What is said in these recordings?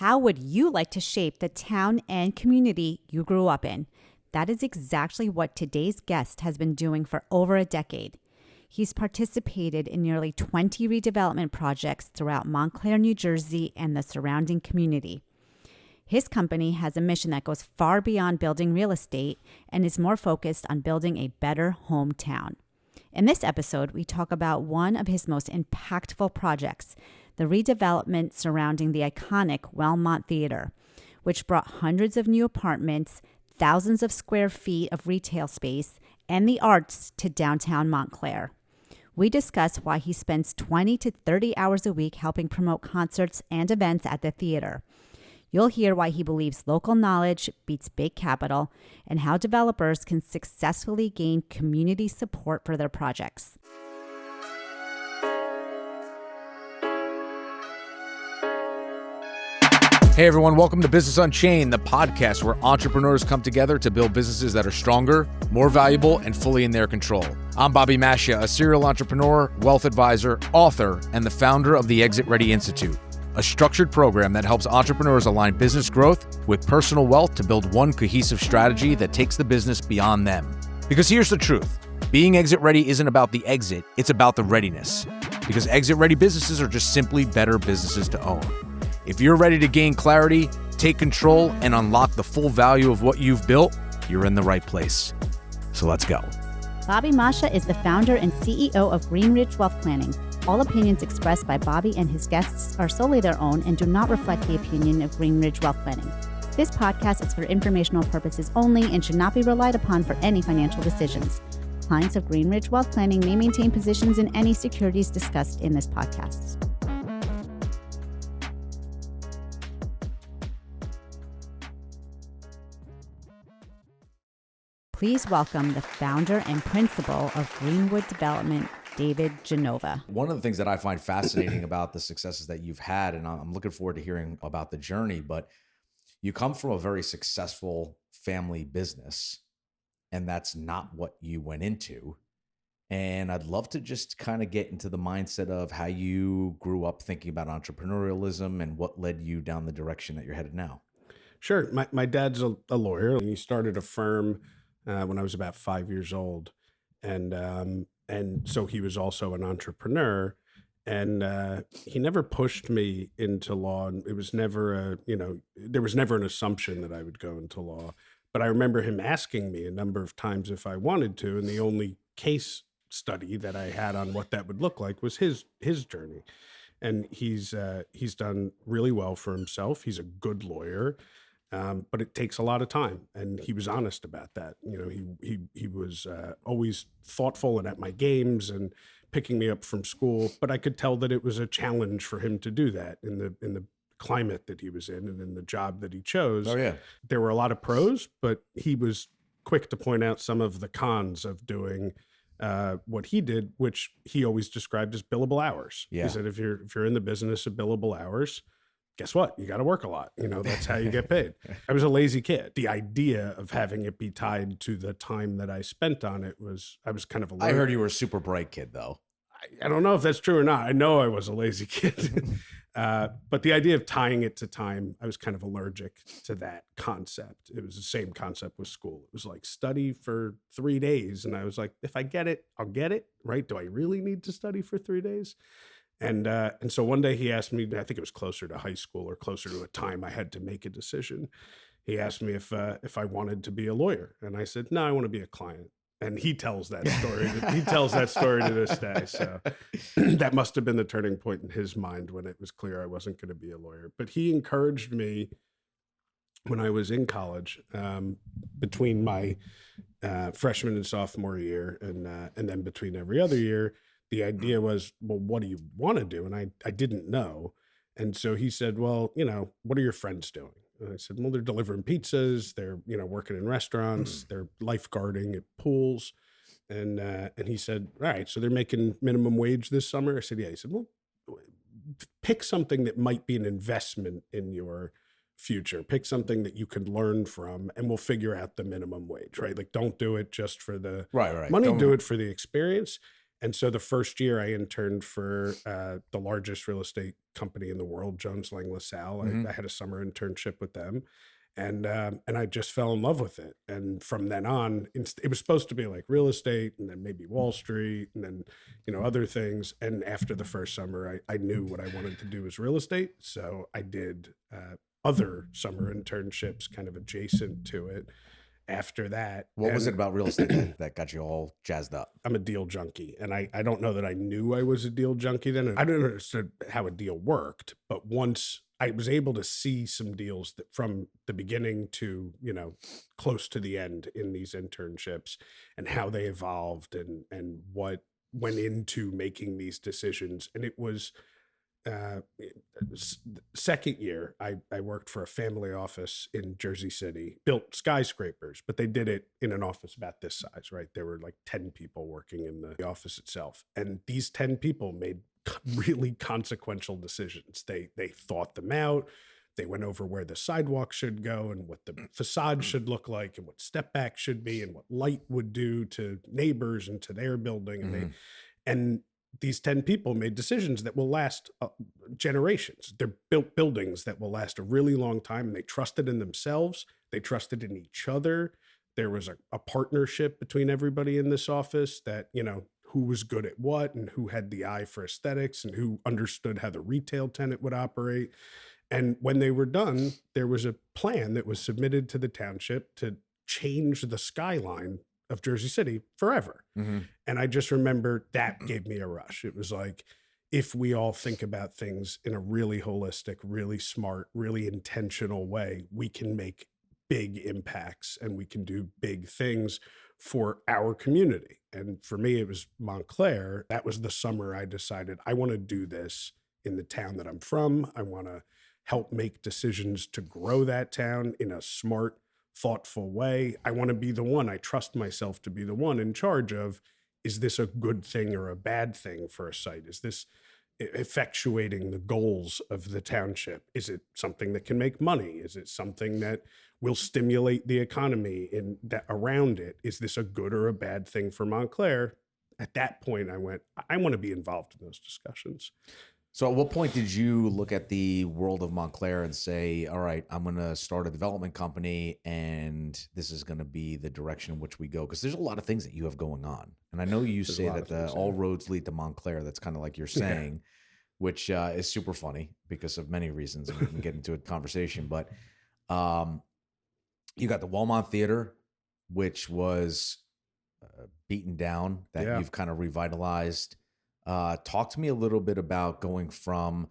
How would you like to shape the town and community you grew up in? That is exactly what today's guest has been doing for over a decade. He's participated in nearly 20 redevelopment projects throughout Montclair, New Jersey, and the surrounding community. His company has a mission that goes far beyond building real estate and is more focused on building a better hometown. In this episode, we talk about one of his most impactful projects, the redevelopment surrounding the iconic Wellmont Theatre, which brought hundreds of new apartments, thousands of square feet of retail space, and the arts to downtown Montclair. We discuss why he spends 20 to 30 hours a week helping promote concerts and events at the theater. You'll hear why he believes local knowledge beats big capital and how developers can successfully gain community support for their projects. Hey everyone, welcome to Business Unchained, the podcast where entrepreneurs come together to build businesses that are stronger, more valuable, and fully in their control. I'm Bobby Mascia, a serial entrepreneur, wealth advisor, author, and the founder of the Exit Ready Institute, a structured program that helps entrepreneurs align business growth with personal wealth to build one cohesive strategy that takes the business beyond them. Because here's the truth, being exit ready isn't about the exit, it's about the readiness. Because exit ready businesses are just simply better businesses to own. If you're ready to gain clarity, take control, and unlock the full value of what you've built, you're in the right place. So let's go. Bobby Mascia is the founder and CEO of Greenridge Wealth Planning. All opinions expressed by Bobby and his guests are solely their own and do not reflect the opinion of Greenridge Wealth Planning. This podcast is for informational purposes only and should not be relied upon for any financial decisions. Clients of Greenridge Wealth Planning may maintain positions in any securities discussed in this podcast. Please welcome the founder and principal of Greenwood Development, David Genova. One of the things that I find fascinating about the successes that you've had, and I'm looking forward to hearing about the journey, but you come from a very successful family business, and that's not what you went into. And I'd love to just kind of get into the mindset of how you grew up thinking about entrepreneurialism and what led you down the direction that you're headed now. Sure. My dad's a lawyer, and he started a firm when I was about 5 years old. And so he was also an entrepreneur, and he never pushed me into law. And it was never there was never an assumption that I would go into law. But I remember him asking me a number of times if I wanted to. And the only case study that I had on what that would look like was his journey. And he's done really well for himself. He's a good lawyer. But it takes a lot of time, and he was honest about that. You know, he was always thoughtful and at my games and picking me up from school. But I could tell that it was a challenge for him to do that in the climate that he was in and in the job that he chose. Oh yeah, there were a lot of pros, but he was quick to point out some of the cons of doing what he did, which he always described as billable hours. Yeah. He said, if you're in the business of billable hours, guess what? You got to work a lot. You know, that's how you get paid. I was a lazy kid. The idea of having it be tied to the time that I spent on it I was kind of allergic. I heard you were a super bright kid though. I don't know if that's true or not. I know I was a lazy kid. But the idea of tying it to time, I was kind of allergic to that concept. It was the same concept with school. It was like study for 3 days. And I was like, if I get it, I'll get it, right? Do I really need to study for 3 days? And so one day he asked me, I think it was closer to high school or closer to a time I had to make a decision. He asked me if I wanted to be a lawyer. And I said, no, I want to be a client. And he tells that story. He tells that story to this day. So that must have been the turning point in his mind when it was clear I wasn't going to be a lawyer. But he encouraged me when I was in college, between my freshman and sophomore year, and then between every other year. The idea was, well, what do you want to do? And I didn't know. And so he said, well, what are your friends doing? And I said, well, they're delivering pizzas. They're, working in restaurants. They're lifeguarding at pools. And he said, all right, so they're making minimum wage this summer? I said, yeah. He said, well, pick something that might be an investment in your future. Pick something that you can learn from, and we'll figure out the minimum wage, right? Like, don't do it just for the money. Do it for the experience. And so the first year I interned for the largest real estate company in the world, Jones Lang LaSalle. I had a summer internship with them. And I just fell in love with it. And from then on, it was supposed to be like real estate and then maybe Wall Street and then, other things. And after the first summer, I knew what I wanted to do was real estate. So I did other summer internships kind of adjacent to it after that. What was it about real estate that got you all jazzed up? I'm a deal junkie. And I don't know that I knew I was a deal junkie then. I didn't understand how a deal worked. But once I was able to see some deals that from the beginning to, close to the end in these internships and how they evolved and what went into making these decisions. And it was second year, I worked for a family office in Jersey City, built skyscrapers, but they did it in an office about this size, right? There were like 10 people working in the office itself. And these 10 people made really consequential decisions. They thought them out. They went over where the sidewalk should go and what the facade should look like and what step back should be and what light would do to neighbors and to their building. And these 10 people made decisions that will last generations. They're built buildings that will last a really long time. And they trusted in themselves. They trusted in each other. There was a partnership between everybody in this office that, who was good at what and who had the eye for aesthetics and who understood how the retail tenant would operate. And when they were done, there was a plan that was submitted to the township to change the skyline of Jersey City forever. And I just remember that gave me a rush. It was like, if we all think about things in a really holistic, really smart, really intentional way, we can make big impacts and we can do big things for our community. And for me, it was Montclair. That was the summer I decided I want to do this in the town that I'm from. I want to help make decisions to grow that town in a smart, thoughtful way. I want to be the one. I trust myself to be the one in charge of, is this a good thing or a bad thing for a site? Is this effectuating the goals of the township? Is it something that can make money? Is it something that will stimulate the economy in that around it? Is this a good or a bad thing for Montclair? At that point, I went, I want to be involved in those discussions. So at what point did you look at the world of Montclair and say, all right, I'm going to start a development company and this is going to be the direction in which we go? Because there's a lot of things that you have going on. And I know you say that all roads lead to Montclair. That's kind of like you're saying, which is super funny because of many reasons. And we can get into a conversation. But you got the Wellmont Theatre, which was beaten down, that you've kind of revitalized. Talk to me a little bit about going from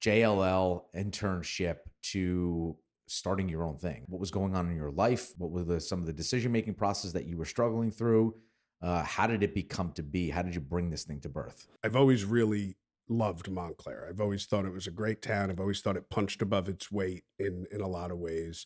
JLL internship to starting your own thing. What was going on in your life? What were some of the decision-making process that you were struggling through? How did it become to be? How did you bring this thing to birth? I've always really loved Montclair. I've always thought it was a great town. I've always thought it punched above its weight in a lot of ways.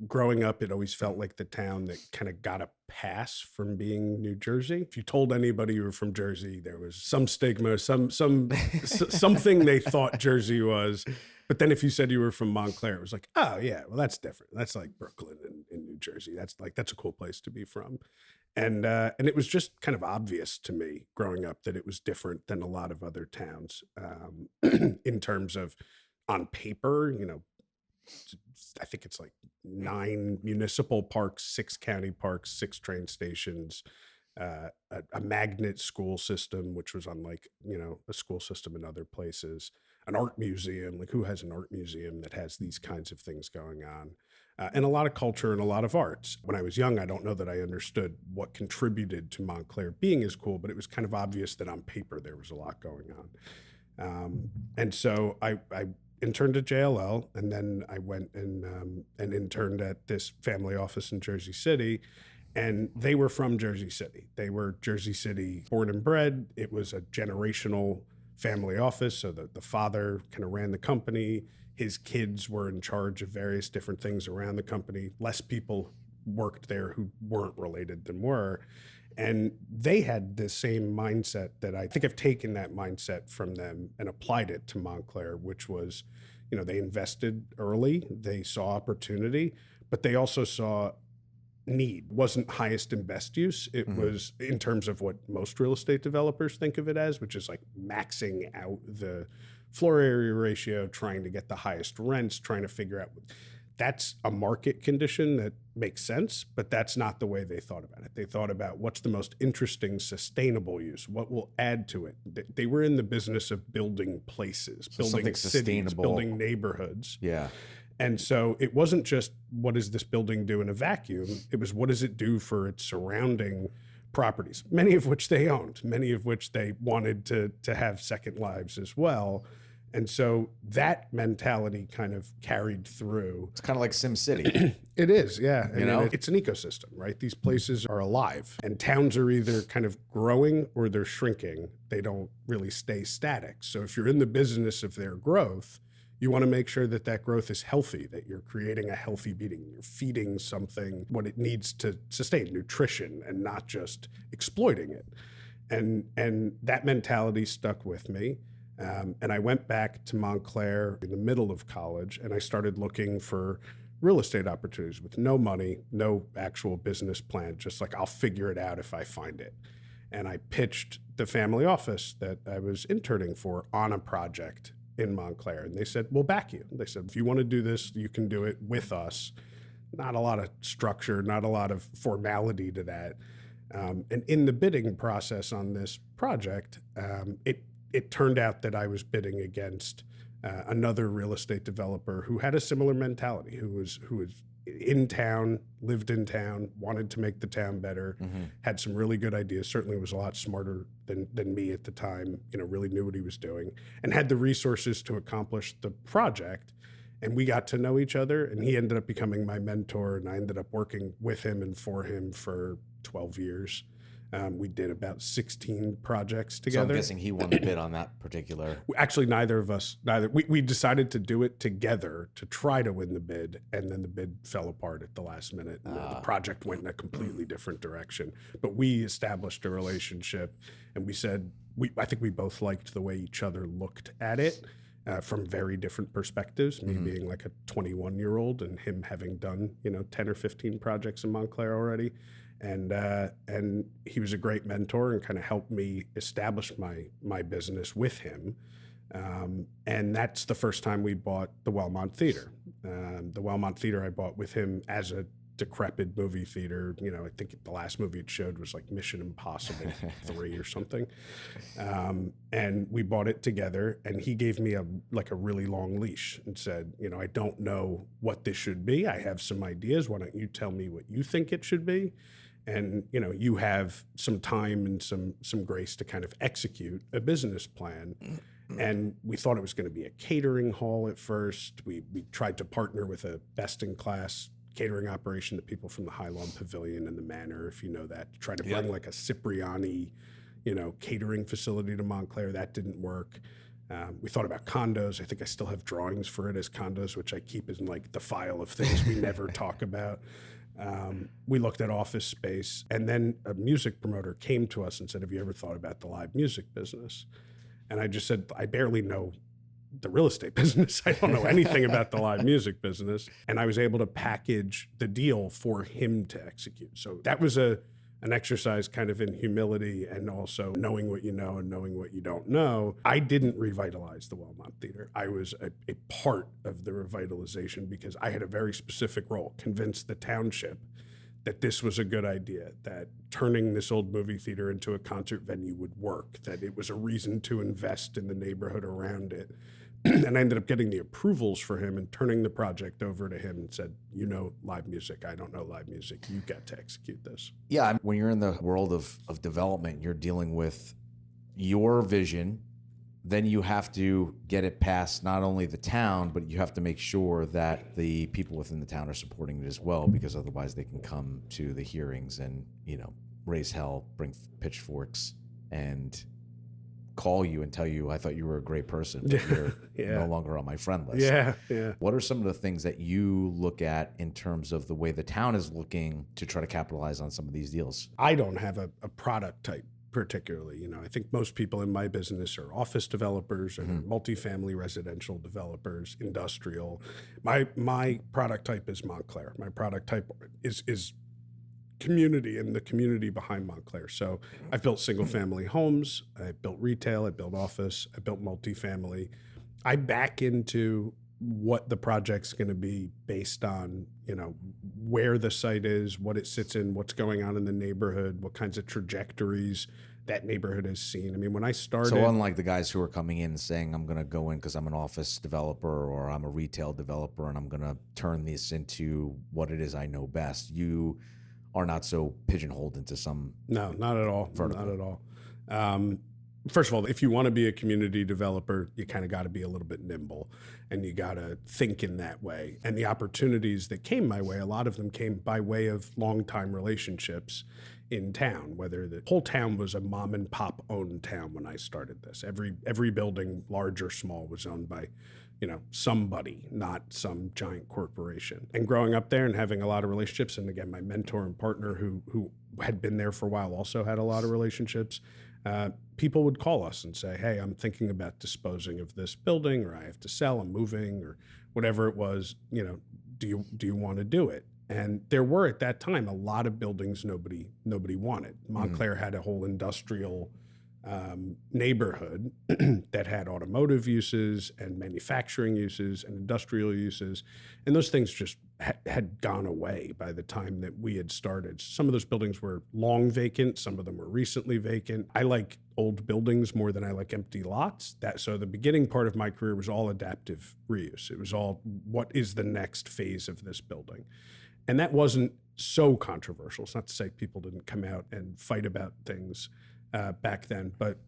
Growing up, it always felt like the town that kind of got a pass from being New Jersey. If you told anybody you were from Jersey, there was some stigma, something they thought Jersey was. But then if you said you were from Montclair, it was like, oh yeah, well that's different. That's like Brooklyn in New Jersey. That's a cool place to be from. And it was just kind of obvious to me growing up that it was different than a lot of other towns in terms of on paper, I think it's like 9 municipal parks, 6 county parks, 6 train stations, a magnet school system, which was unlike, a school system in other places, an art museum, like who has an art museum that has these kinds of things going on, and a lot of culture and a lot of arts. When I was young, I don't know that I understood what contributed to Montclair being as cool, but it was kind of obvious that on paper there was a lot going on. And so I interned at JLL, and then I went and interned at this family office in Jersey City, and they were from Jersey City. They were Jersey City born and bred. It was a generational family office, so the father kind of ran the company. His kids were in charge of various different things around the company. Less people worked there who weren't related than were. And they had the same mindset that I think I've taken that mindset from them and applied it to Montclair, which was, they invested early, they saw opportunity, but they also saw need, wasn't highest and best use. It was in terms of what most real estate developers think of it as, which is like maxing out the floor area ratio, trying to get the highest rents, trying to figure out. That's a market condition that makes sense, but that's not the way they thought about it. They thought about what's the most interesting, sustainable use, what will add to it. They were in the business of building places, building cities, building neighborhoods. Yeah. And so it wasn't just what does this building do in a vacuum? It was what does it do for its surrounding properties, many of which they owned, many of which they wanted to have second lives as well. And so that mentality kind of carried through. It's kind of like SimCity. It is, yeah. You know? It's an ecosystem, right? These places are alive, and towns are either kind of growing or they're shrinking. They don't really stay static. So if you're in the business of their growth, you want to make sure that that growth is healthy, that you're creating a healthy being, you're feeding something what it needs to sustain, nutrition, and not just exploiting it. And that mentality stuck with me. And I went back to Montclair in the middle of college, and I started looking for real estate opportunities with no money, no actual business plan, just like I'll figure it out if I find it. And I pitched the family office that I was interning for on a project in Montclair. And they said, we'll back you. They said, if you want to do this, you can do it with us. Not a lot of structure, not a lot of formality to that. And in the bidding process on this project, it turned out that I was bidding against another real estate developer who had a similar mentality, who was in town, lived in town, wanted to make the town better, had some really good ideas, certainly was a lot smarter than me at the time, really knew what he was doing, and had the resources to accomplish the project. And we got to know each other, and he ended up becoming my mentor, and I ended up working with him and for him for 12 years. We did about 16 projects together. So I'm guessing he won the bid on that particular. Actually, neither. We decided to do it together to try to win the bid, and then the bid fell apart at the last minute. And the project went in a completely different direction. But we established a relationship, and we said, I think we both liked the way each other looked at it from very different perspectives, me being like a 21-year-old and him having done, 10 or 15 projects in Montclair already. And he was a great mentor and kind of helped me establish my business with him. And that's the first time we bought the Wellmont Theatre. The Wellmont Theatre I bought with him as a decrepit movie theater. I think the last movie it showed was like Mission Impossible 3 or something. And we bought it together, and he gave me a really long leash and said, I don't know what this should be. I have some ideas. Why don't you tell me what you think it should be? And, you have some time and some grace to kind of execute a business plan. And we thought it was going to be a catering hall at first. We tried to partner with a best-in-class catering operation, the people from the High Lawn Pavilion and the Manor, if you know that, to try to bring like a Cipriani, catering facility to Montclair. That didn't work. We thought about condos. I think I still have drawings for it as condos, which I keep in like the file of things we never talk about. We looked at office space, and then a music promoter came to us and said, have you ever thought about the live music business? And I just said, I barely know the real estate business. I don't know anything about the live music business. And I was able to package the deal for him to execute. So that was an exercise kind of in humility and also knowing what you know and knowing what you don't know. I didn't revitalize the Wellmont Theatre. I was a part of the revitalization because I had a very specific role, convince the township that this was a good idea, that turning this old movie theater into a concert venue would work, that it was a reason to invest in the neighborhood around it. And I ended up getting the approvals for him and turning the project over to him and said, live music. I don't know live music. You got to execute this. Yeah, when you're in the world of development, you're dealing with your vision. Then you have to get it past not only the town, but you have to make sure that the people within the town are supporting it as well, because otherwise they can come to the hearings and, raise hell, bring pitchforks, and call you and tell you, I thought you were a great person, but you're no longer on my friend list. Yeah. What are some of the things that you look at in terms of the way the town is looking to try to capitalize on some of these deals? I don't have a product type particularly. I think most people in my business are office developers or multifamily residential developers, industrial. My product type is Montclair. My product type is community and the community behind Montclair. So I've built single family homes, I built retail, I built office, I built multifamily. I back into what the project's going to be based on, where the site is, what it sits in, what's going on in the neighborhood, what kinds of trajectories that neighborhood has seen. I mean, when I started... So unlike the guys who are coming in and saying, I'm going to go in because I'm an office developer or I'm a retail developer and I'm going to turn this into what it is I know best, you are not so pigeonholed into some... No, not at all. Vertical. Not at all. First of all, if you want to be a community developer, you kind of got to be a little bit nimble and you got to think in that way. And the opportunities that came my way, a lot of them came by way of longtime relationships in town, whether the whole town was a mom and pop owned town when I started this. Every building, large or small, was owned by, somebody, not some giant corporation. And growing up there and having a lot of relationships, and again, my mentor and partner who had been there for a while also had a lot of relationships. People would call us and say, hey, I'm thinking about disposing of this building, or I have to sell, I'm moving, or whatever it was, do you want to do it? And there were at that time a lot of buildings nobody wanted. Montclair had a whole industrial neighborhood that had automotive uses and manufacturing uses and industrial uses. And those things just had gone away by the time that we had started. Some of those buildings were long vacant. Some of them were recently vacant. I like old buildings more than I like empty lots. So the beginning part of my career was all adaptive reuse. It was all, what is the next phase of this building? And that wasn't so controversial. It's not to say people didn't come out and fight about things back then, but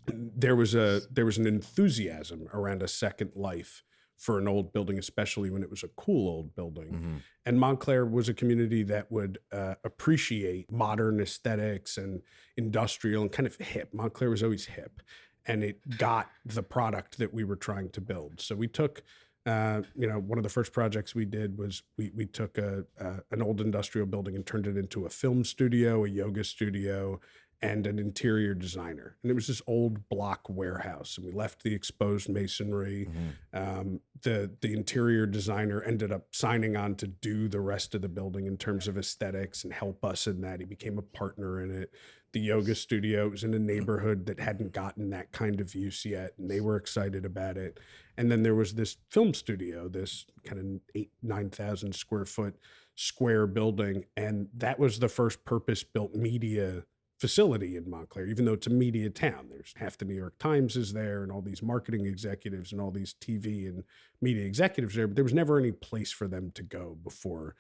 there was an enthusiasm around a second life for an old building, especially when it was a cool old building. Mm-hmm. And Montclair was a community that would appreciate modern aesthetics and industrial and kind of hip. Montclair was always hip, and it got the product that we were trying to build. So we took, one of the first projects we did was we took an old industrial building and turned it into a film studio, a yoga studio, and an interior designer. And it was this old block warehouse, and we left the exposed masonry. Mm-hmm. The interior designer ended up signing on to do the rest of the building in terms of aesthetics and help us in that. He became a partner in it. The yoga studio was in a neighborhood that hadn't gotten that kind of use yet, and they were excited about it. And then there was this film studio, this kind of 9,000 square foot square building, and that was the first purpose-built media facility in Montclair. Even though it's a media town, there's half the New York Times is there and all these marketing executives and all these TV and media executives there, but there was never any place for them to go before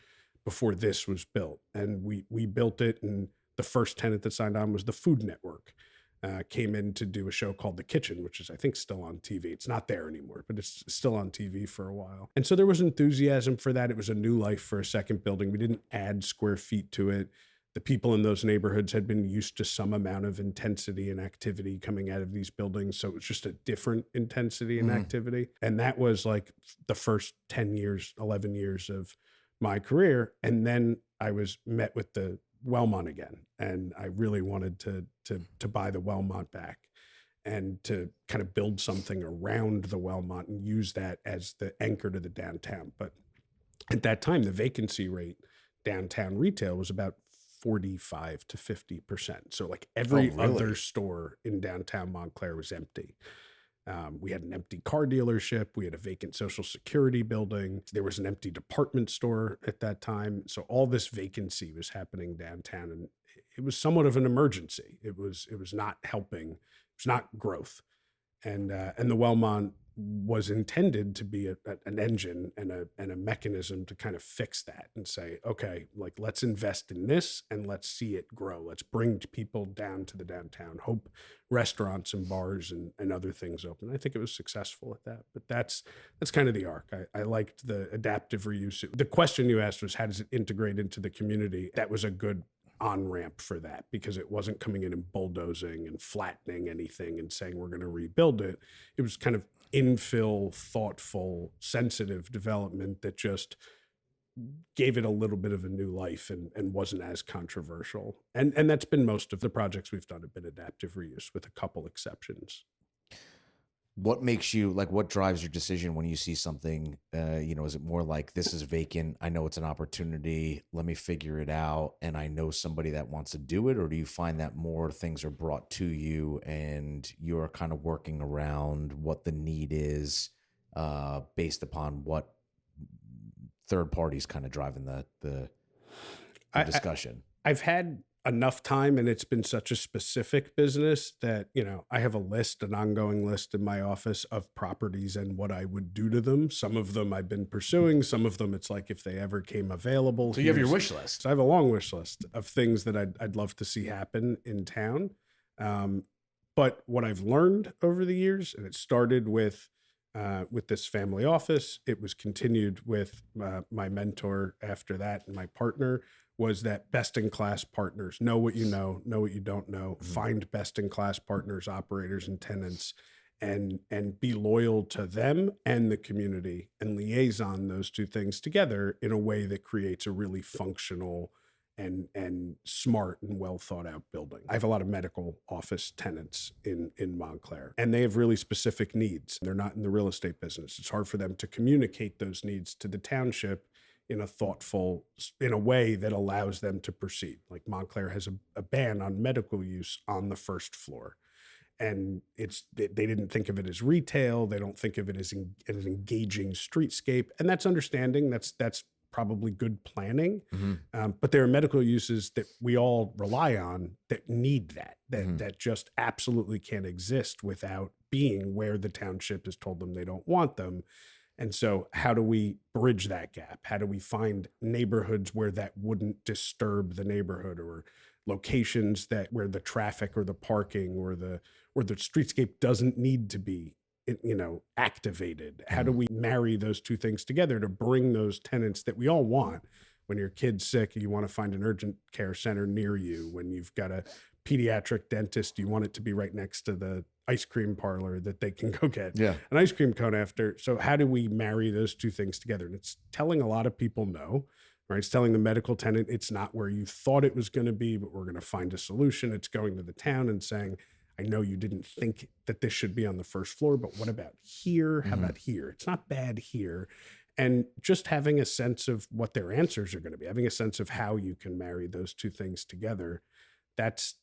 this was built. And we built it, and the first tenant that signed on was the Food Network. Came in to do a show called The Kitchen, which is, I think, still on TV. It's not there anymore, but it's still on TV for a while. And so there was enthusiasm for that. It was a new life for a second building. We didn't add square feet to it. The people in those neighborhoods had been used to some amount of intensity and activity coming out of these buildings. So it was just a different intensity and activity. And that was like the first 10 years, 11 years of my career. And then I was met with the Wellmont again. And I really wanted to buy the Wellmont back and to kind of build something around the Wellmont and use that as the anchor to the downtown. But at that time, the vacancy rate downtown retail was about 45 to 50%. So like every other store in downtown Montclair was empty. We had an empty car dealership. We had a vacant Social Security building. There was an empty department store at that time. So all this vacancy was happening downtown, and it was somewhat of an emergency. It was not helping. It was not growth. And the Wellmont was intended to be an engine and a mechanism to kind of fix that and say, okay, like let's invest in this and let's see it grow. Let's bring people down to the downtown, hope restaurants and bars and other things open. I think it was successful at that, but that's kind of the arc. I liked the adaptive reuse. The question you asked was, how does it integrate into the community? That was a good on-ramp for that, because it wasn't coming in and bulldozing and flattening anything and saying we're going to rebuild it. It was kind of infill, thoughtful, sensitive development that just gave it a little bit of a new life and wasn't as controversial. And that's been most of the projects we've done have been adaptive reuse, with a couple exceptions. What makes you like, what drives your decision when you see something, is it more like this is vacant, I know it's an opportunity, let me figure it out, and I know somebody that wants to do it? Or do you find that more things are brought to you and you're kind of working around what the need is, based upon what third parties kind of driving the discussion? I've had enough time, and it's been such a specific business that, I have an ongoing list in my office of properties and what I would do to them. Some of them I've been pursuing. Some of them it's like if they ever came available. So you have your wish list. So I have a long wish list of things that I'd love to see happen in town. But what I've learned over the years, and it started with this family office, it was continued with my mentor after that, and my partner, was that best-in-class partners know what you know what you don't know, find best-in-class partners, operators, and tenants, and be loyal to them and the community, and liaison those two things together in a way that creates a really functional and smart and well thought out building. I have a lot of medical office tenants in Montclair, and they have really specific needs. They're not in the real estate business. It's hard for them to communicate those needs to the township in a way that allows them to proceed. Like Montclair has a ban on medical use on the first floor. And they didn't think of it as retail. They don't think of it as an engaging streetscape. And that's understanding. That's probably good planning. But there are medical uses that we all rely on that need that just absolutely can't exist without being where the township has told them they don't want them. And so how do we bridge that gap? How do we find neighborhoods where that wouldn't disturb the neighborhood, or locations where the traffic or the parking or the streetscape doesn't need to be, activated? How do we marry those two things together to bring those tenants that we all want? When your kid's sick, you want to find an urgent care center near you. When you've got a pediatric dentist, you want it to be right next to the ice cream parlor that they can go get an ice cream cone after. So how do we marry those two things together? And it's telling a lot of people no, right? It's telling the medical tenant it's not where you thought it was going to be, but we're going to find a solution. It's going to the town and saying, I know you didn't think that this should be on the first floor, but what about here? How about here? It's not bad here. And just having a sense of what their answers are going to be, having a sense of how you can marry those two things together. That's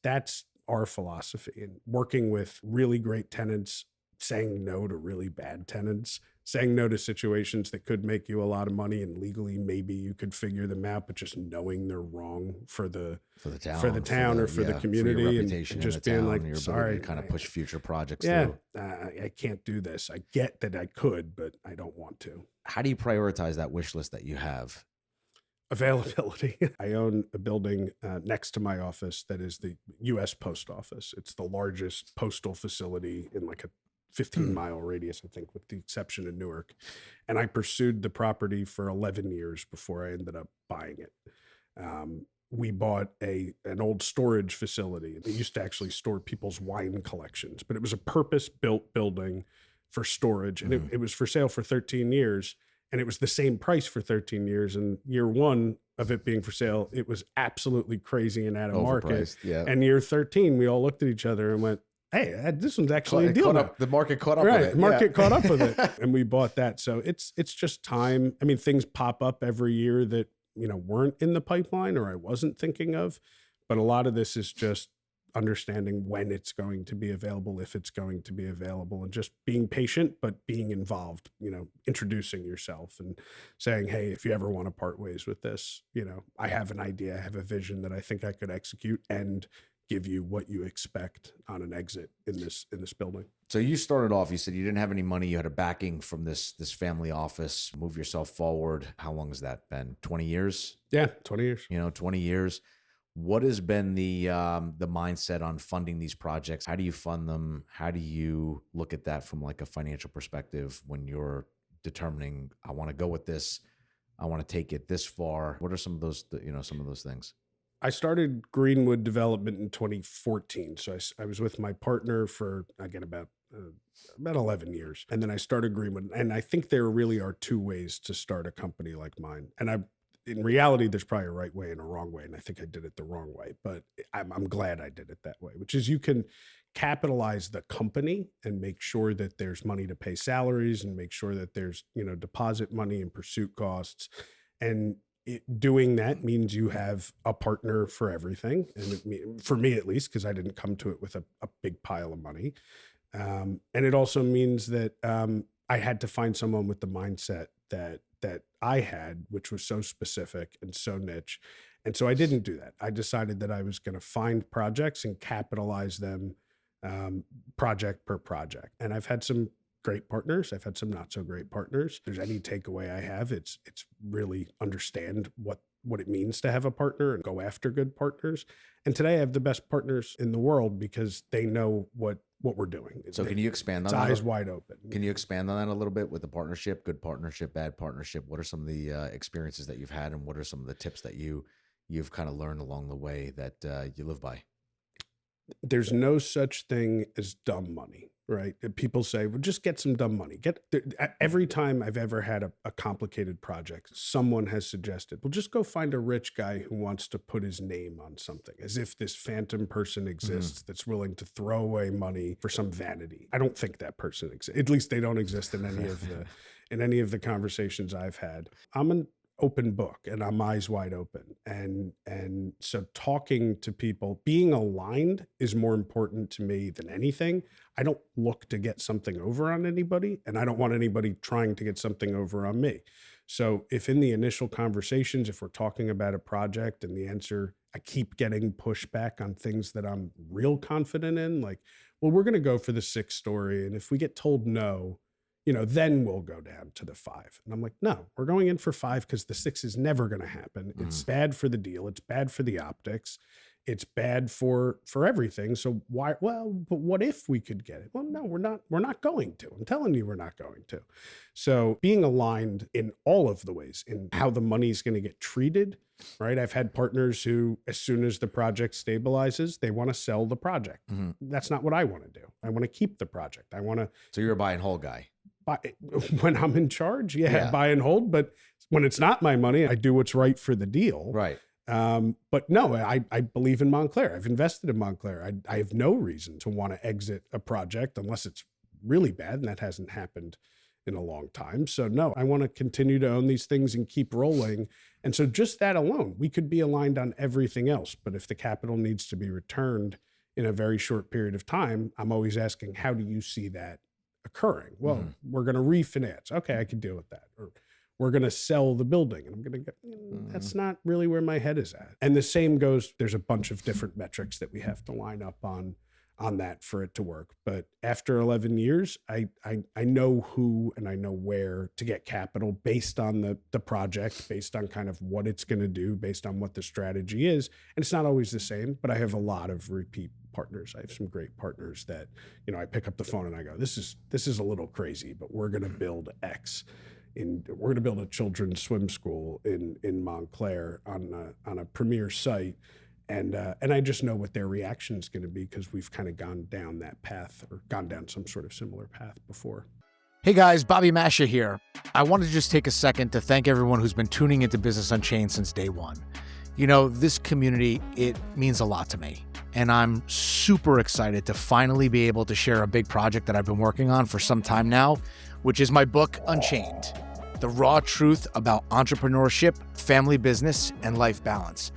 our philosophy. And working with really great tenants, saying no to really bad tenants, saying no to situations that could make you a lot of money, and legally maybe you could figure them out, but just knowing they're wrong for the town or for the community, for your and just being like, sorry, to kind of push future projects through. through. I can't do this. I get that I could, but I don't want to. How do you prioritize that wish list that you have? Availability. I own a building next to my office that is the U.S. Post Office. It's the largest postal facility in like a 15-mile radius, I think, with the exception of Newark. And I pursued the property for 11 years before I ended up buying it. We bought an old storage facility. They used to actually store people's wine collections, but it was a purpose-built building for storage, and it was for sale for 13 years. And it was the same price for 13 years. And year one of it being for sale, it was absolutely crazy and out of market. Yeah. And year 13, we all looked at each other and went, hey, this one's actually a deal. The market caught up with it. The market caught up with it. And we bought that. So it's just time. I mean, things pop up every year that, weren't in the pipeline or I wasn't thinking of. But a lot of this is just understanding when it's going to be available, if it's going to be available, and just being patient, but being involved, introducing yourself and saying, hey, if you ever want to part ways with this, I have an idea, I have a vision that I think I could execute and give you what you expect on an exit in this building. So you started off, you said you didn't have any money, you had a backing from this family office, move yourself forward. How long has that been? 20 years? Yeah, 20 years. 20 years. What has been the mindset on funding these projects? How do you fund them? How do you look at that from like a financial perspective when you're determining, I want to go with this, I want to take it this far? What are some of those, some of those things? I started Greenwood Development in 2014. So I was with my partner for, again, about 11 years. And then I started Greenwood. And I think there really are two ways to start a company like mine. And in reality, there's probably a right way and a wrong way. And I think I did it the wrong way, but I'm glad I did it that way, which is you can capitalize the company and make sure that there's money to pay salaries and make sure that there's, deposit money and pursuit costs. And doing that means you have a partner for everything. And for me, at least, because I didn't come to it with a big pile of money. And it also means that I had to find someone with the mindset that I had, which was so specific and so niche. And so I didn't do that. I decided that I was going to find projects and capitalize them project per project. And I've had some great partners. I've had some not so great partners. If there's any takeaway I have, it's really understand what it means to have a partner and go after good partners. And today I have the best partners in the world because they know what we're doing. So can you expand on that? Eyes wide open. Can you expand on that a little bit with the partnership, good partnership, bad partnership? What are some of the experiences that you've had and what are some of the tips that you've kind of learned along the way that you live by? There's no such thing as dumb money, right? People say, well, just get some dumb money. Every time I've ever had a complicated project, someone has suggested, well, just go find a rich guy who wants to put his name on something, as if this phantom person exists that's willing to throw away money for some vanity. I don't think that person exists. At least they don't exist in any of the conversations I've had. I'm an open book and I'm eyes wide open. And so talking to people, being aligned is more important to me than anything. I don't look to get something over on anybody, and I don't want anybody trying to get something over on me. So if in the initial conversations, if we're talking about a project and the answer, I keep getting pushback on things that I'm real confident in, like, well, we're going to go for the 6 story. And if we get told no, then we'll go down to the 5. And I'm like, no, we're going in for 5 because the 6 is never going to happen. It's bad for the deal. It's bad for the optics. It's bad for everything. So why? Well, but what if we could get it? Well, no, we're not going to. I'm telling you, we're not going to. So being aligned in all of the ways in how the money's going to get treated, right? I've had partners who, as soon as the project stabilizes, they want to sell the project. That's not what I want to do. I want to keep the project. So you're a buy and hold guy. When I'm in charge, buy and hold. But when it's not my money, I do what's right for the deal. Right. But no, I believe in Montclair. I've invested in Montclair. I have no reason to want to exit a project unless it's really bad, and that hasn't happened in a long time. So no, I want to continue to own these things and keep rolling. And so just that alone, we could be aligned on everything else. But if the capital needs to be returned in a very short period of time, I'm always asking, how do you see that occurring? Well, we're going to refinance. Okay, I can deal with that. Or we're going to sell the building. And I'm going to go, that's not really where my head is at. And the same goes, there's a bunch of different metrics that we have to line up on that for it to work. But after 11 years, I know who and I know where to get capital based on the project, based on kind of what it's going to do, based on what the strategy is. And it's not always the same, but I have a lot of repeat partners. I have some great partners that, I pick up the phone and I go, this is a little crazy, but we're going to build X. We're going to build a children's swim school in Montclair on a premier site. And I just know what their reaction is going to be because we've kind of gone down that path or gone down some sort of similar path before. Hey guys, Bobby Mascia here. I wanted to just take a second to thank everyone who's been tuning into Business Unchained since day one. This community, it means a lot to me. And I'm super excited to finally be able to share a big project that I've been working on for some time now, which is my book, Unchained, the raw truth about entrepreneurship, family business, and life balance.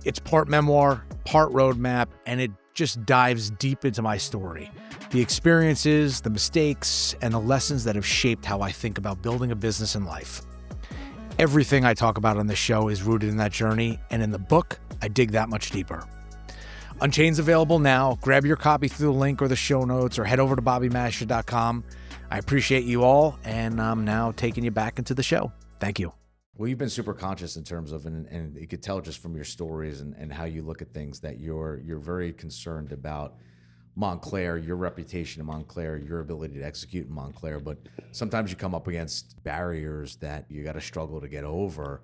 It's part memoir, part roadmap, and it just dives deep into my story, the experiences, the mistakes, and the lessons that have shaped how I think about building a business and life. Everything I talk about on this show is rooted in that journey, and in the book, I dig that much deeper. Unchained's available now. Grab your copy through the link or the show notes, or head over to bobbymascia.com. I appreciate you all, and I'm now taking you back into the show. Thank you. Well, you've been super conscious in terms of, and you could tell just from your stories and how you look at things, that you're very concerned about Montclair, your reputation in Montclair, your ability to execute in Montclair. But sometimes you come up against barriers that you got to struggle to get over.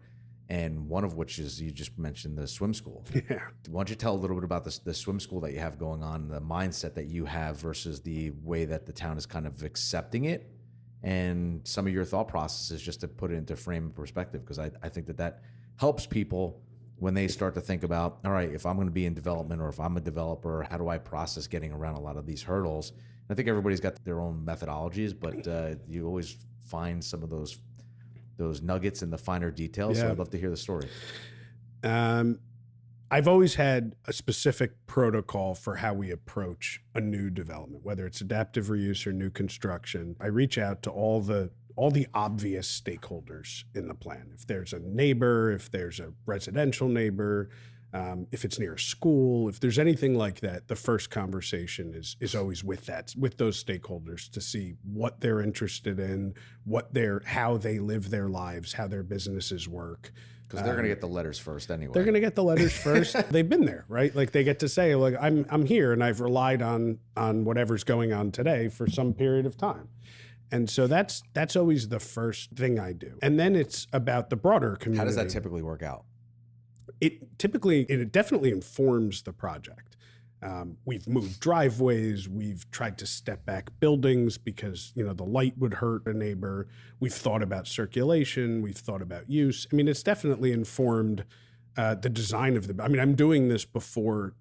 And one of which is, you just mentioned the swim school. Yeah. Why don't you tell a little bit about the swim school that you have going on, the mindset that you have versus the way that the town is kind of accepting it, and some of your thought processes, just to put it into frame of perspective, because I think that helps people when they start to think about, all right, if I'm going to be in development or if I'm a developer, how do I process getting around a lot of these hurdles? I think everybody's got their own methodologies, but you always find some of those nuggets in the finer details. So I'd love to hear the story. I've always had a specific protocol for how we approach a new development, whether it's adaptive reuse or new construction. I reach out to all the obvious stakeholders in the plan. If there's a neighbor, if there's a residential neighbor, if it's near a school, if there's anything like that, the first conversation is always with those stakeholders to see what they're interested in, how they live their lives, how their businesses work. Because they're going to get the letters first anyway. They're going to get the letters first. They've been there, right? Like they get to say, like, I'm here and I've relied on whatever's going on today for some period of time. And so that's always the first thing I do. And then it's about the broader community. How does that typically work out? It definitely informs the project. We've moved driveways. We've tried to step back buildings because, the light would hurt a neighbor. We've thought about circulation. We've thought about use. I mean, it's definitely informed the design of I'm doing this before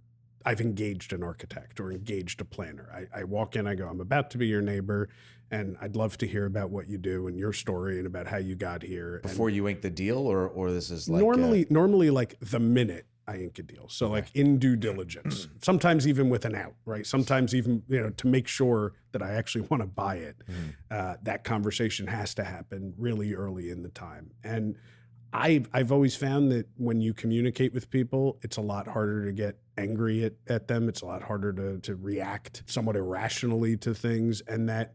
I've engaged an architect or engaged a planner. I walk in, I go, I'm about to be your neighbor, and I'd love to hear about what you do and your story and about how you got here. Before you ink the deal, or this is like normally like the minute I ink a deal. So like in due diligence, sometimes even with an out, right? Sometimes even, to make sure that I actually want to buy it. That conversation has to happen really early in the time. And I've always found that when you communicate with people, it's a lot harder to get angry at them. It's a lot harder to react somewhat irrationally to things, and that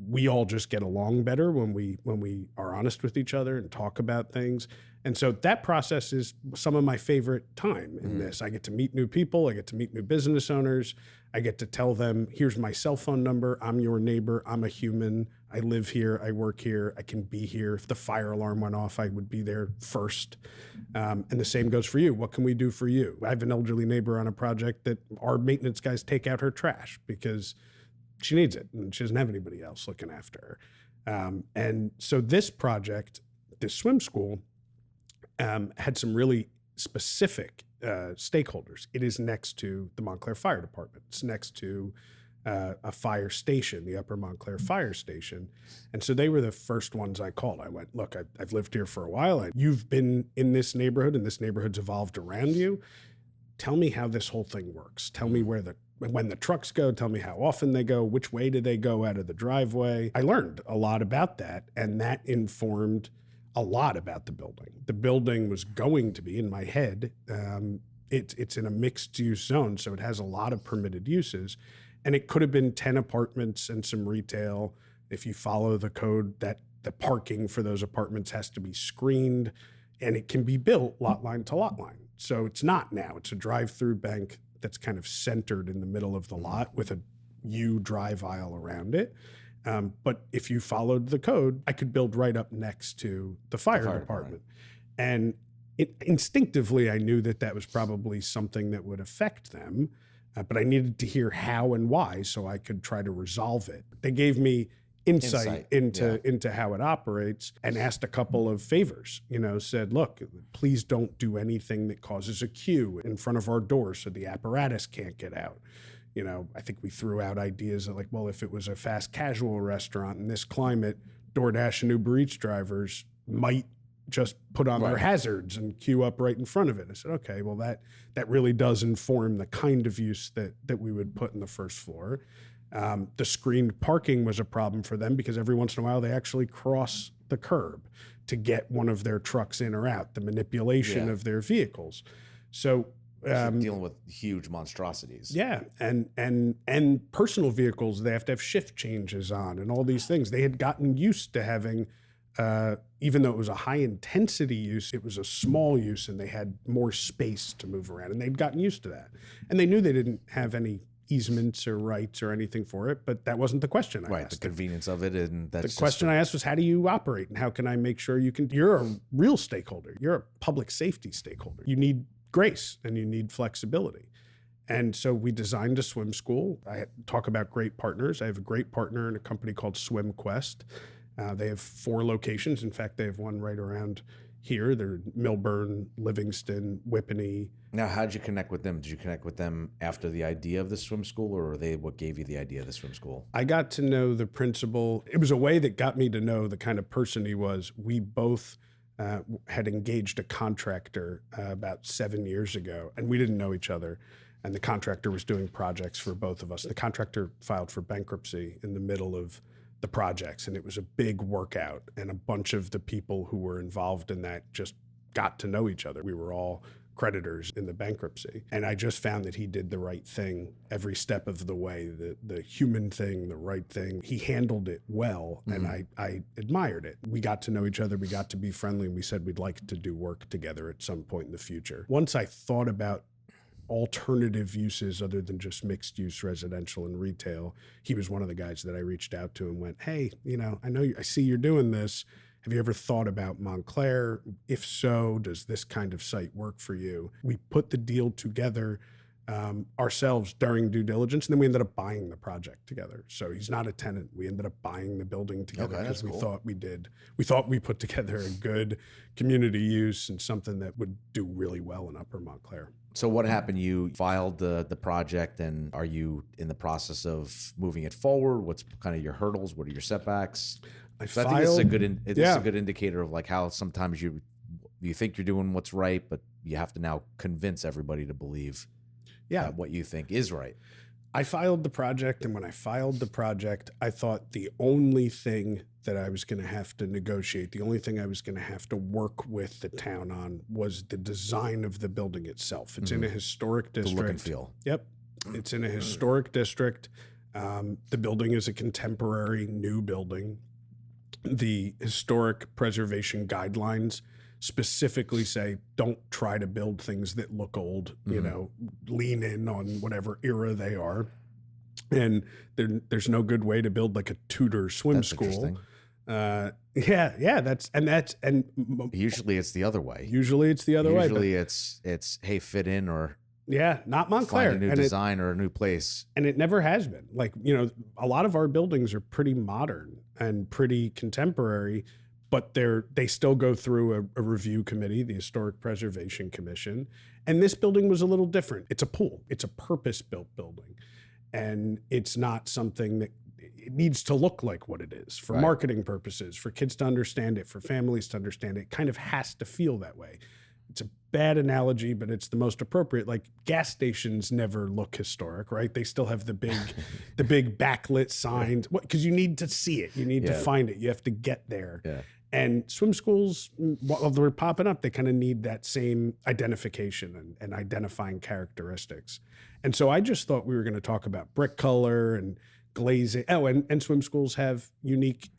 we all just get along better when we are honest with each other and talk about things. And so that process is some of my favorite time in this. I get to meet new people. I get to meet new business owners. I get to tell them, here's my cell phone number. I'm your neighbor. I'm a human. I live here. I work here. I can be here. If the fire alarm went off, I would be there first. And the same goes for you. What can we do for you? I have an elderly neighbor on a project that our maintenance guys take out her trash because she needs it and she doesn't have anybody else looking after her. And so this project, this swim school, had some really specific stakeholders. It is next to the Montclair Fire Department. It's next to a fire station, the Upper Montclair Fire Station. And so they were the first ones I called. I went, look, I've lived here for a while. You've been in this neighborhood and this neighborhood's evolved around you. Tell me how this whole thing works. Tell me when the trucks go, tell me how often they go, which way do they go out of the driveway. I learned a lot about that, and that informed a lot about the building. The building was going to be, in my head, it's in a mixed use zone, so it has a lot of permitted uses, and it could have been 10 apartments and some retail. If you follow the code, that the parking for those apartments has to be screened, and it can be built lot line to lot line. So it's not now. It's a drive-through bank that's kind of centered in the middle of the lot with a U drive aisle around it. But if you followed the code, I could build right up next to the fire department. And instinctively, I knew that was probably something that would affect them, but I needed to hear how and why so I could try to resolve it. They gave me insight into how it operates and asked a couple of favors, said, look, please don't do anything that causes a queue in front of our doors so the apparatus can't get out. I think we threw out ideas of like, well, if it was a fast casual restaurant in this climate, DoorDash and Uber Eats drivers might just put on their hazards and queue up right in front of it. I said, okay, well, that really does inform the kind of use that we would put in the first floor. The screened parking was a problem for them because every once in a while they actually cross the curb to get one of their trucks in or out, the manipulation of their vehicles. So dealing with huge monstrosities. Yeah. And personal vehicles, they have to have shift changes on and all these things. They had gotten used to having, even though it was a high intensity use, it was a small use and they had more space to move around, and they'd gotten used to that. And they knew they didn't have any easements or rights or anything for it, but that wasn't the question I asked. The convenience of it, and that's the question I asked was, how do you operate and how can I make sure you're a real stakeholder, you're a public safety stakeholder. You need grace and you need flexibility. And so we designed a swim school. I talk about great partners. I have a great partner in a company called SwimQuest. They have 4 locations. In fact, they have one right around here. They're Milburn, Livingston, Whippany. Now, how'd you connect with them? Did you connect with them after the idea of the swim school, or are they what gave you the idea of the swim school? I got to know the principal. It was a way that got me to know the kind of person he was. We both had engaged a contractor about 7 years ago, and we didn't know each other. And the contractor was doing projects for both of us. The contractor filed for bankruptcy in the middle of the projects, and it was a big workout. And a bunch of the people who were involved in that just got to know each other. We were all creditors in the bankruptcy. And I just found that he did the right thing every step of the way, the human thing, the right thing. He handled it well, and I admired it. We got to know each other. We got to be friendly, and we said we'd like to do work together at some point in the future. Once I thought about alternative uses other than just mixed use residential and retail, he was one of the guys that I reached out to and went, hey, I see you're doing this. Have you ever thought about Montclair? If so, does this kind of site work for you? We put the deal together ourselves during due diligence, and then we ended up buying the project together. So he's not a tenant. We ended up buying the building together because we thought we did. We thought we put together a good community use and something that would do really well in Upper Montclair. So what happened? You filed the project, and are you in the process of moving it forward? What's kind of your hurdles? What are your setbacks? I think it's a good indicator of like how sometimes you think you're doing what's right, but you have to now convince everybody to believe that what you think is right. I filed the project, and when I filed the project, I thought the only thing that I was going to have to negotiate, the only thing I was going to have to work with the town on was the design of the building itself. It's in a historic district. The look and feel. Yep. It's in a historic district. The building is a contemporary new building. The historic preservation guidelines specifically say, don't try to build things that look old, lean in on whatever era they are. And there's no good way to build like a Tudor swim school. Usually it's the other way. Usually it's hey, fit in, or not Montclair. Find a new design or a new place. And it never has been. Like, a lot of our buildings are pretty modern and pretty contemporary, but they still go through a review committee, the Historic Preservation Commission. And this building was a little different. It's a pool. It's a purpose-built building. And it's not something that it needs to look like what it is for marketing purposes, for kids to understand it, for families to understand it. It kind of has to feel that way. It's a bad analogy, but it's the most appropriate. Like, gas stations never look historic, right? They still have the big backlit signs, because you need to see it. You need to find it. You have to get there. Yeah. And swim schools, while they're popping up, they kind of need that same identification and identifying characteristics. And so I just thought we were going to talk about brick color and glazing. Oh, and swim schools have unique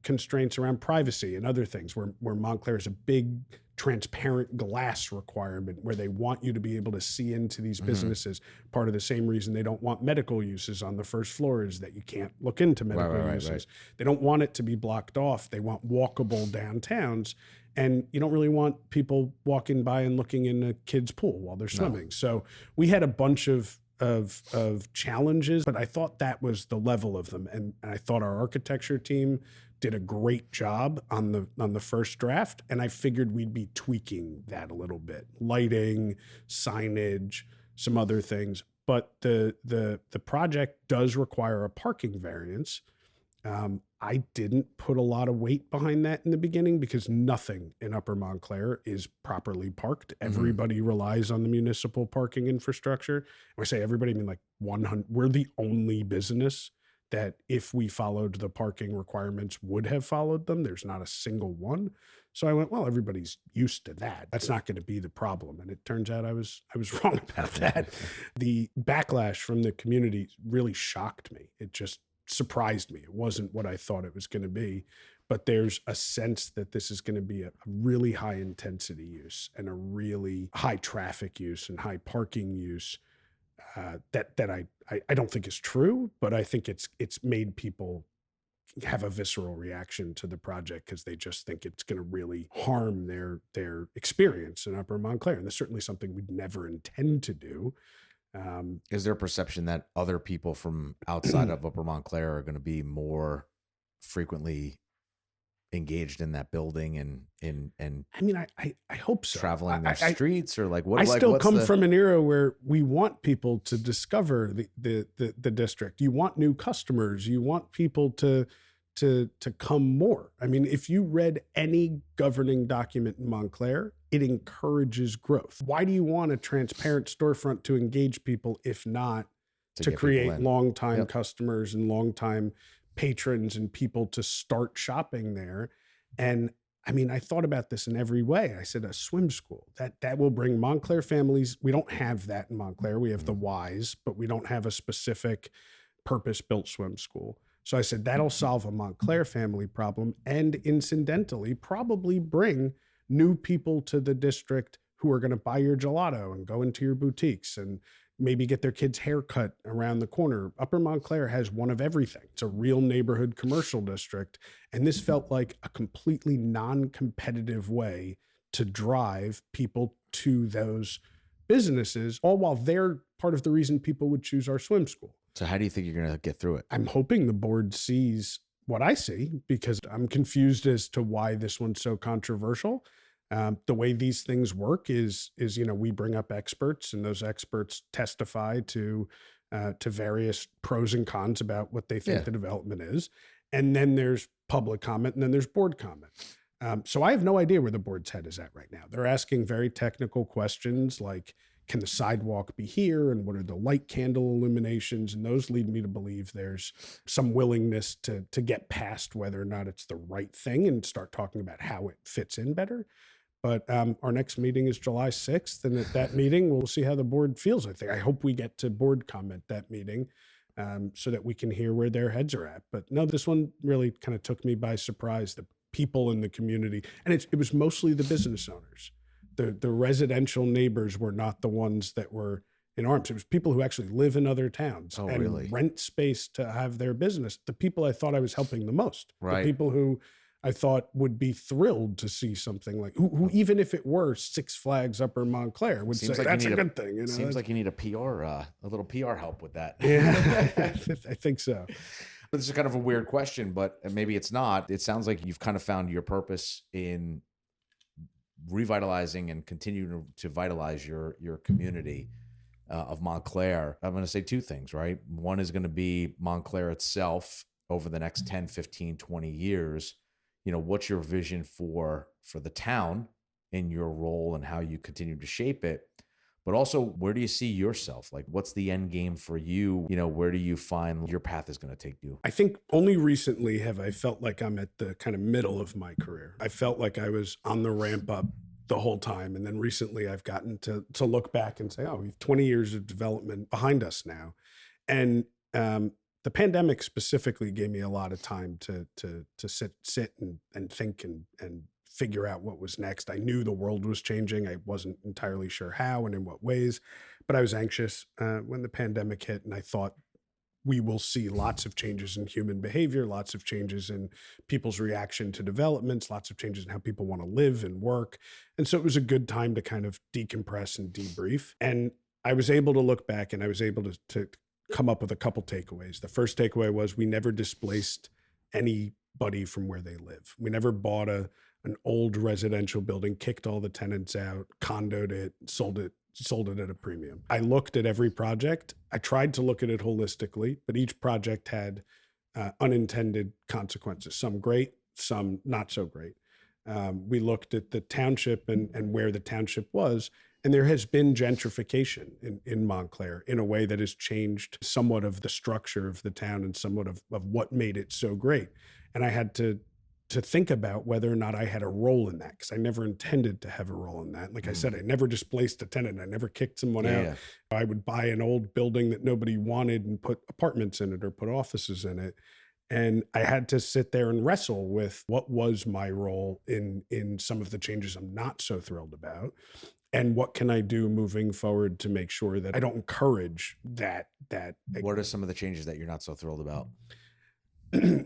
constraints around privacy and other things, where Montclair is a big transparent glass requirement where they want you to be able to see into these businesses. Part of the same reason they don't want medical uses on the first floor is that you can't look into medical uses. Right. They don't want it to be blocked off. They want walkable downtowns. And you don't really want people walking by and looking in a kid's pool while they're swimming. No. So we had a bunch of challenges, but I thought that was the level of them. And I thought our architecture team did a great job on the first draft. And I figured we'd be tweaking that a little bit. Lighting, signage, some other things. But the project does require a parking variance. I didn't put a lot of weight behind that in the beginning because nothing in Upper Montclair is properly parked. Everybody relies on the municipal parking infrastructure. When I say everybody, I mean like 100. We're the only business that, if we followed the parking requirements, would have followed them. There's not a single one. So I went, well, everybody's used to that. That's not going to be the problem. And it turns out I was wrong about that. The backlash from the community really shocked me. It just surprised me. It wasn't what I thought it was going to be, but there's a sense that this is going to be a really high intensity use and a really high traffic use and high parking use that I don't think is true, but I think it's made people have a visceral reaction to the project because they just think it's going to really harm their experience in Upper Montclair. And that's certainly something we'd never intend to do. Is there a perception that other people from outside of Upper Montclair are going to be more frequently engaged in that building and I mean, I hope so. traveling their streets, or like what? I like, still what's come the... from an era where we want people to discover the district. You want new customers. You want people to come more. I mean, if you read any governing document in Montclair, it encourages growth. Why do you want a transparent storefront to engage people if not to create longtime customers and longtime patrons and people to start shopping there? And I mean, I thought about this in every way. I said a swim school that will bring Montclair families. We don't have that in Montclair. We have the Y's, but we don't have a specific purpose-built swim school. So I said, that'll solve a Montclair family problem and incidentally probably bring new people to the district who are going to buy your gelato and go into your boutiques and maybe get their kids' hair cut around the corner. Upper Montclair has one of everything. It's a real neighborhood commercial district. And this felt like a completely non-competitive way to drive people to those businesses, all while they're part of the reason people would choose our swim school. So how do you think you're going to get through it? I'm hoping the board sees what I see, because I'm confused as to why this one's so controversial. The way these things work is, we bring up experts and those experts testify to various pros and cons about what they think the development is. And then there's public comment and then there's board comment. So I have no idea where the board's head is at right now. They're asking very technical questions like, can the sidewalk be here? And what are the light candle illuminations? And those lead me to believe there's some willingness to get past whether or not it's the right thing and start talking about how it fits in better. But our next meeting is July 6th. And at that meeting, we'll see how the board feels. I hope we get to board comment that meeting so that we can hear where their heads are at. But no, this one really kind of took me by surprise, the people in the community. And it was mostly the business owners. The residential neighbors were not the ones that were in arms. It was people who actually live in other towns and rent space to have their business. The people I thought I was helping the most, the people who I thought would be thrilled to see something like, who even if it were Six Flags Upper Montclair, would say that's a good thing. Seems like you need a little PR help with that. Yeah, I think so. This is kind of a weird question, but maybe it's not. It sounds like you've kind of found your purpose in revitalizing and continue to vitalize your community of Montclair. I'm going to say two things, right? One is going to be Montclair itself over the next 10, 15, 20 years. What's your vision for the town in your role and how you continue to shape it? But also, where do you see yourself? Like, what's the end game for you? Where do you find your path is going to take you? I think only recently have I felt like I'm at the kind of middle of my career. I felt like I was on the ramp up the whole time. And then recently I've gotten to look back and say, we have 20 years of development behind us now. And the pandemic specifically gave me a lot of time to sit and think and figure out what was next. I knew the world was changing. I wasn't entirely sure how and in what ways, but I was anxious when the pandemic hit, and I thought we will see lots of changes in human behavior, lots of changes in people's reaction to developments, lots of changes in how people want to live and work. And so it was a good time to kind of decompress and debrief. And I was able to look back and I was able to come up with a couple takeaways. The first takeaway was we never displaced anybody from where they live. We never bought an old residential building, kicked all the tenants out, condoed it, sold it at a premium. I looked at every project. I tried to look at it holistically, but each project had unintended consequences, some great, some not so great. We looked at the township and where the township was, and there has been gentrification in Montclair in a way that has changed somewhat of the structure of the town and somewhat of what made it so great. And I had to think about whether or not I had a role in that, because I never intended to have a role in that. Like I said, I never displaced a tenant. I never kicked someone out. Yeah. I would buy an old building that nobody wanted and put apartments in it or put offices in it. And I had to sit there and wrestle with what was my role in some of the changes I'm not so thrilled about. And what can I do moving forward to make sure that I don't encourage that. What are some of the changes that you're not so thrilled about?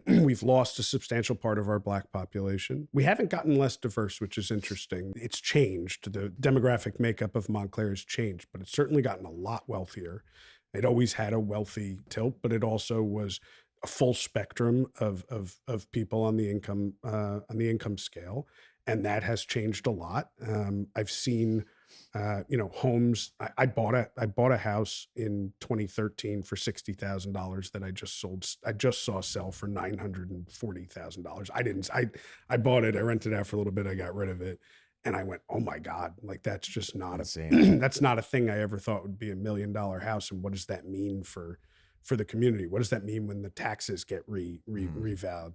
We've lost a substantial part of our Black population. We haven't gotten less diverse, which is interesting. It's changed. The demographic makeup of Montclair has changed, but it's certainly gotten a lot wealthier. It always had a wealthy tilt, but it also was a full spectrum of people on the income scale, and that has changed a lot. I've seen homes. I bought a house in 2013 for $60,000 that I just sold. I just saw sell for $940,000. I bought it. I rented it out for a little bit. I got rid of it. And I went, oh my God, like that's just not that's not a thing I ever thought would be $1 million house. And what does that mean for the community? What does that mean when the taxes get revalued?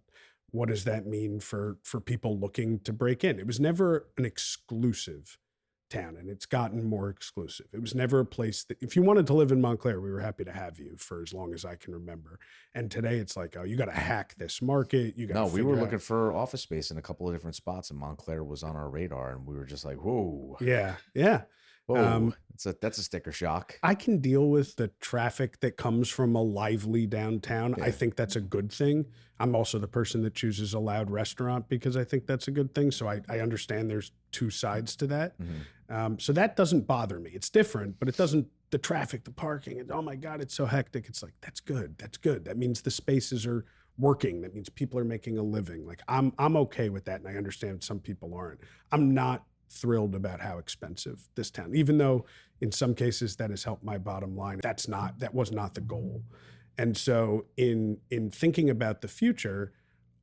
What does that mean for people looking to break in? It was never an exclusive town, and it's gotten more exclusive. It was never a place that if you wanted to live in Montclair, we were happy to have you for as long as I can remember. And today it's like, oh, you got to hack this market. You got No, we were looking for office space in a couple of different spots, and Montclair was on our radar, and we were just like, whoa. Yeah. Yeah. Whoa, that's a sticker shock. I can deal with the traffic that comes from a lively downtown. Yeah. I think that's a good thing. I'm also the person that chooses a loud restaurant because I think that's a good thing. So I understand there's two sides to that. Mm-hmm. So that doesn't bother me. It's different, but it doesn't, the traffic, the parking, and oh my God, it's so hectic. It's like, that's good. That's good. That means the spaces are working. That means people are making a living. Like I'm okay with that. And I understand some people aren't. I'm not thrilled about how expensive this town, even though in some cases that has helped my bottom line. That was not the goal. And so in thinking about the future,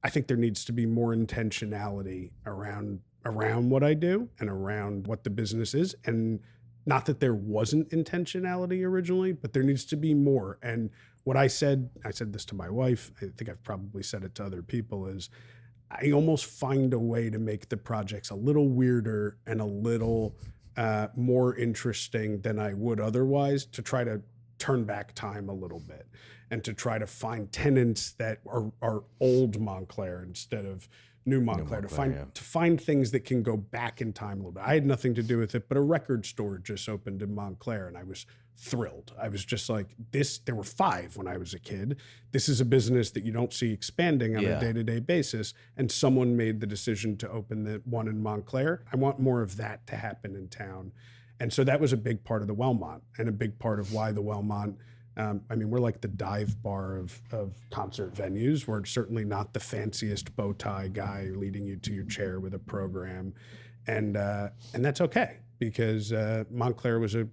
I think there needs to be more intentionality around what I do and around what the business is. And not that there wasn't intentionality originally, but there needs to be more. And what I said this to my wife, I think I've probably said it to other people, is I almost find a way to make the projects a little weirder and a little more interesting than I would otherwise, to try to turn back time a little bit and to try to find tenants that are old Montclair instead of new Montclair, to find things that can go back in time a little bit. I had nothing to do with it, but a record store just opened in Montclair, and I was thrilled. I was just like, there were 5 when I was a kid. This is a business that you don't see expanding on a day-to-day basis, and someone made the decision to open the one in Montclair. I want more of that to happen in town. And so that was a big part of the Wellmont, and a big part of why the Wellmont, we're like the dive bar of concert venues. We're certainly not the fanciest bow tie guy leading you to your chair with a program. And that's okay, because Montclair was a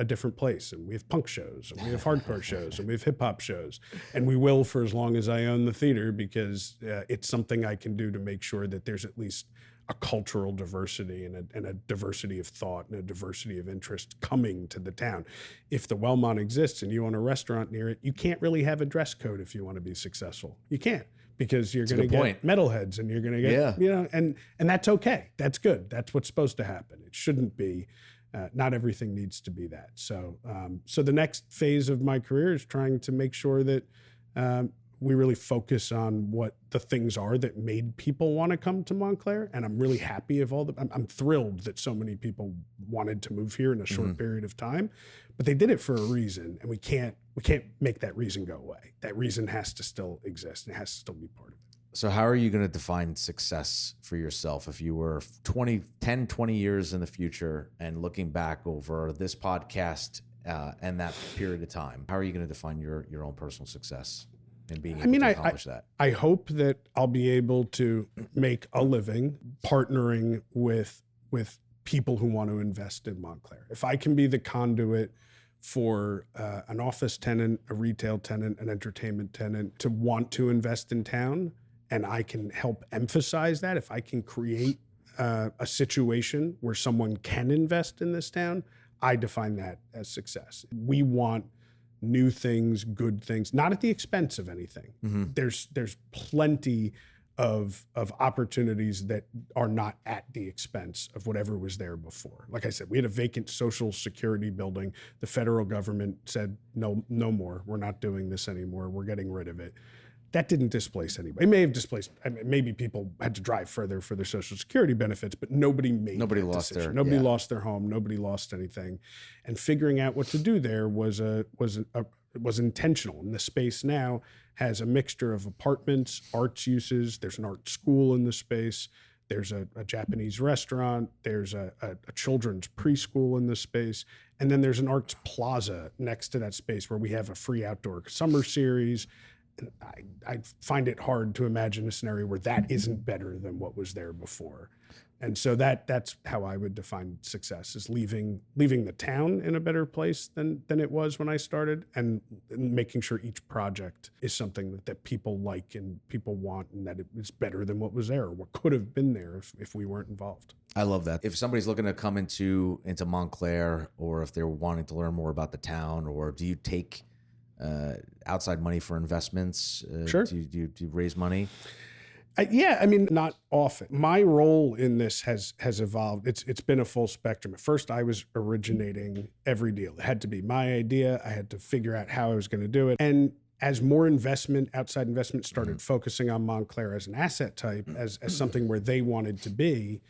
different place, and we have punk shows, and we have hardcore shows, and we have hip hop shows, and we will for as long as I own the theater, because it's something I can do to make sure that there's at least a cultural diversity and a diversity of thought and a diversity of interest coming to the town. If the Wellmont exists and you own a restaurant near it, you can't really have a dress code if you want to be successful. You can't, because you're going to get metalheads, and you're going to get, and that's okay. That's good. That's what's supposed to happen. It shouldn't be, not everything needs to be that. So the next phase of my career is trying to make sure that we really focus on what the things are that made people want to come to Montclair. And I'm really happy I'm thrilled that so many people wanted to move here in a short period of time, but they did it for a reason, and we can't make that reason go away. That reason has to still exist, and it has to still be part of it. So how are you going to define success for yourself if you were 10, 20 years in the future and looking back over this podcast and that period of time? How are you going to define your own personal success and being able to accomplish that? I hope that I'll be able to make a living partnering with people who want to invest in Montclair. If I can be the conduit for an office tenant, a retail tenant, an entertainment tenant to want to invest in town, and I can help emphasize that, if I can create a situation where someone can invest in this town, I define that as success. We want new things, good things, not at the expense of anything. Mm-hmm. There's plenty of opportunities that are not at the expense of whatever was there before. Like I said, we had a vacant Social Security building. The federal government said, no more. We're not doing this anymore. We're getting rid of it. That didn't displace anybody. It may have displaced, maybe people had to drive further for their Social Security benefits, but nobody lost their home. Nobody lost anything. And figuring out what to do there was intentional. And the space now has a mixture of apartments, arts uses. There's an art school in the space. There's a Japanese restaurant. There's a children's preschool in the space. And then there's an arts plaza next to that space where we have a free outdoor summer series. I find it hard to imagine a scenario where that isn't better than what was there before. And so that's how I would define success, is leaving the town in a better place than it was when I started, and making sure each project is something that people like and people want, and that it's better than what was there or what could have been there if we weren't involved. I love that. If somebody's looking to come into Montclair, or if they're wanting to learn more about the town, or do you take outside money for investments? Sure. Do you raise money? Yeah, I mean, not often. My role in this has evolved. It's been a full spectrum. At first, I was originating every deal. It had to be my idea. I had to figure out how I was going to do it. And as more outside investment started focusing on Montclair as an asset type, as something where they wanted to be,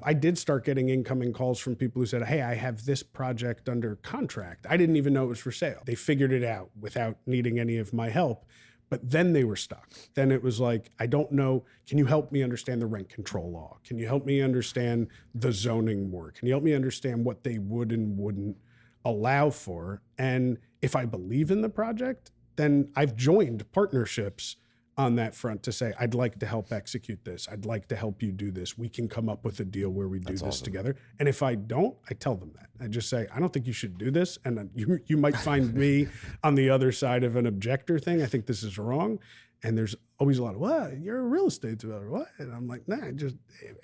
I did start getting incoming calls from people who said, hey, I have this project under contract. I didn't even know it was for sale. They figured it out without needing any of my help. But then they were stuck. Then it was like, I don't know. Can you help me understand the rent control law? Can you help me understand the zoning more? Can you help me understand what they would and wouldn't allow for? And if I believe in the project, then I've joined partnerships on that front to say, I'd like to help execute this. I'd like to help you do this. We can come up with a deal where we do this awesome. together. And if I don't, I tell them that. I just say, I don't think you should do this. And then you might find me on the other side of an objector thing. I think this is wrong. And there's always a lot of, what? You're a real estate developer, what? And I'm like, nah,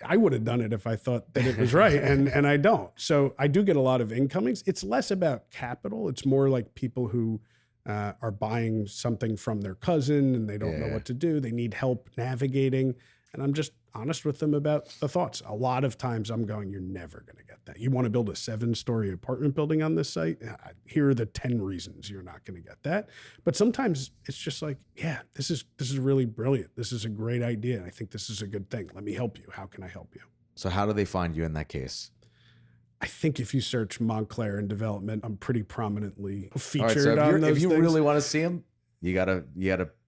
I would have done it if I thought that it was right. And I don't. So I do get a lot of incomings. It's less about capital. It's more like people who are buying something from their cousin and they don't know what to do. They need help navigating. And I'm just honest with them about the thoughts. A lot of times I'm going, you're never going to get that. You want to build a 7-story apartment building on this site? Here are the 10 reasons you're not going to get that. But sometimes it's just like, yeah, this is really brilliant. This is a great idea. And I think this is a good thing. Let me help you. How can I help you? So how do they find you in that case? I think if you search Montclair and development, I'm pretty prominently featured All right, so on those if you things. really want to see them, you gotta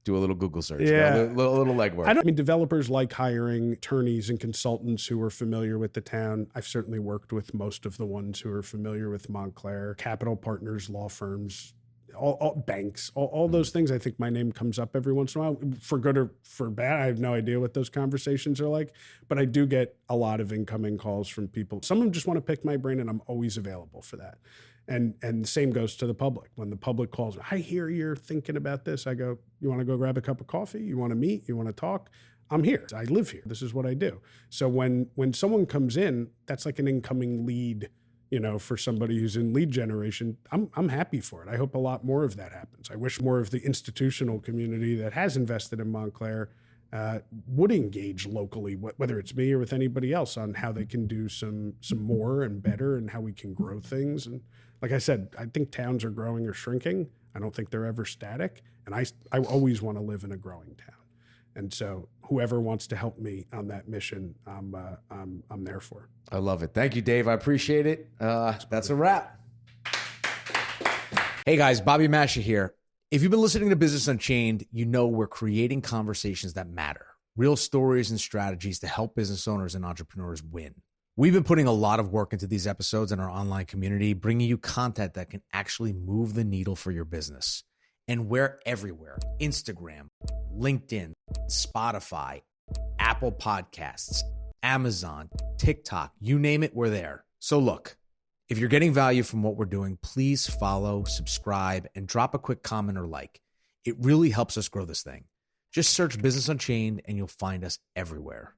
do a little Google search. Yeah. A little legwork. I mean, developers like hiring attorneys and consultants who are familiar with the town. I've certainly worked with most of the ones who are familiar with Montclair, capital partners, law firms, all banks, all those things. I think my name comes up every once in a while, for good or for bad. I have no idea what those conversations are like, but I do get a lot of incoming calls from people. Some of them just want to pick my brain, and I'm always available for that. And the same goes to the public. When the public calls, I hear you're thinking about this. I go, you want to go grab a cup of coffee? You want to meet? You want to talk? I'm here. I live here. This is what I do. So when someone comes in, that's like an incoming lead, for somebody who's in lead generation. I'm happy for it. I hope a lot more of that happens. I wish more of the institutional community that has invested in Montclair would engage locally, whether it's me or with anybody else, on how they can do some more and better, and how we can grow things. And like I said, I think towns are growing or shrinking. I don't think they're ever static. And I always want to live in a growing town. And so whoever wants to help me on that mission, I'm there for. I love it. Thank you, Dave. I appreciate it. That's a wrap. Hey guys, Bobby Mascia here. If you've been listening to Business Unchained, you know we're creating conversations that matter, real stories and strategies to help business owners and entrepreneurs win. We've been putting a lot of work into these episodes in our online community, bringing you content that can actually move the needle for your business. And we're everywhere: Instagram, LinkedIn, Spotify, Apple Podcasts, Amazon, TikTok, you name it, we're there. So look, if you're getting value from what we're doing, please follow, subscribe, and drop a quick comment or like. It really helps us grow this thing. Just search Business Unchained and you'll find us everywhere.